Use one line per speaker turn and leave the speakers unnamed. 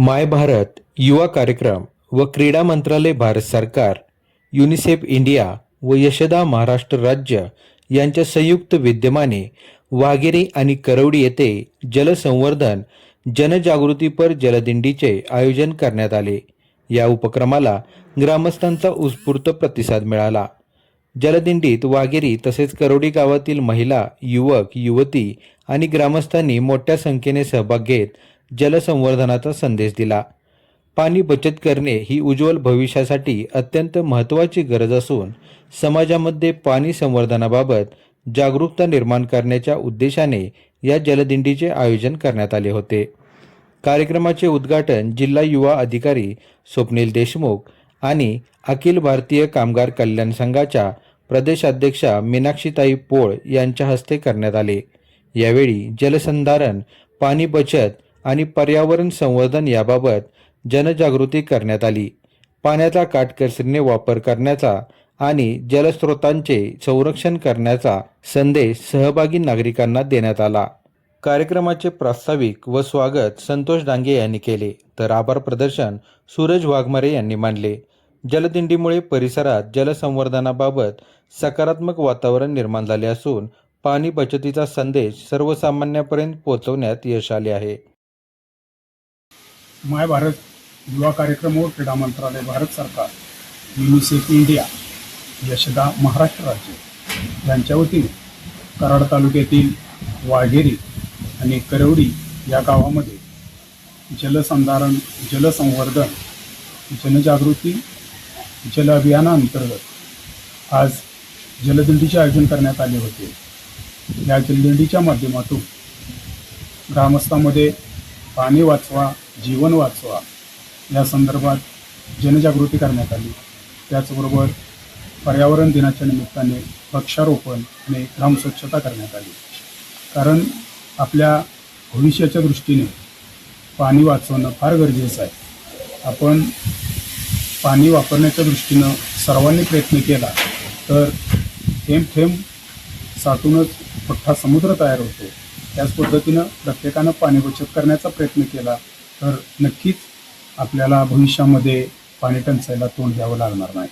माय भारत युवा कार्यक्रम व क्रीडा मंत्रालय भारत सरकार, युनिसेफ इंडिया व यशदा महाराष्ट्र राज्य यांच्या संयुक्त विद्यमाने वाघेरी आणि करवडी येथे जलसंवर्धन जनजागृतीपर जलदिंडीचे आयोजन करण्यात आले। या उपक्रमाला ग्रामस्थांचा उत्स्फूर्त प्रतिसाद मिळाला। जलदिंडीत वाघेरी तसेच करवडी गावातील महिला, युवक, युवती आणि ग्रामस्थांनी मोठ्या संख्येने सहभाग घेत जलसंवर्धनाचा संदेश दिला। पाणी बचत करणे ही उज्ज्वल भविष्यासाठी अत्यंत महत्त्वाची गरज असून समाजामध्ये पाणी संवर्धनाबाबत जागरूकता निर्माण करण्याच्या उद्देशाने या जलदिंडीचे आयोजन करण्यात आले होते। कार्यक्रमाचे उद्घाटन जिल्हा युवा अधिकारी स्वप्नील देशमुख आणि अखिल भारतीय कामगार कल्याण संघाच्या प्रदेशाध्यक्षा मीनाक्षीताई पोळ यांच्या हस्ते करण्यात आले। यावेळी जलसंधारण, पाणी बचत आणि पर्यावरण संवर्धन याबाबत जनजागृती करण्यात आली। पाण्याचा काटकसरीने वापर करण्याचा आणि जलस्रोतांचे संरक्षण करण्याचा संदेश सहभागी नागरिकांना देण्यात आला। कार्यक्रमाचे प्रास्ताविक व स्वागत संतोष डांगे यांनी केले, तर आभार प्रदर्शन सूरज वाघमारे यांनी मानले। जलदिंडीमुळे परिसरात जलसंवर्धनाबाबत सकारात्मक वातावरण निर्माण झाले असून पाणी बचतीचा संदेश सर्वसामान्यांपर्यंत पोहोचवण्यात यश आले आहे।
माय भारत युवा कार्यक्रम व क्रीडा मंत्रालय भारत सरकार, युनिसेफ इंडिया, यशदा महाराष्ट्र राज्य यांच्या वतीने कराड तालुक्यातील वाघेरी आणि करवडी या गावामध्ये जलसंधारण, जलसंवर्धन, जनजागृती जल अभियानाअंतर्गत आज जलदिंडीचे आयोजन करण्यात आले होते। या जलदिंडीच्या माध्यमातून ग्रामस्थांमध्ये पाणी वाचवा, जीवन वाचवा या संदर्भात जनजागृती करण्यात आली। त्याचबरोबर पर्यावरण दिनाच्या निमित्ताने वृक्षारोपण आणि ग्रामस्वच्छता करण्यात आली। कारण आपल्या भविष्याच्या दृष्टीने पाणी वाचवणं फार गरजेचं आहे। आपण पाणी वापरण्याच्या दृष्टीनं सर्वांनी प्रयत्न केला तर थेंब थेंब साठूनच मोठा समुद्र तयार होतो। त्याच पद्धतीनं प्रत्येकानं पाणी बचत करण्याचा प्रयत्न केला तर नक्कीच आपल्याला भविष्यामध्ये पाणी टंचाईला तोंड द्यावं लागणार नाही।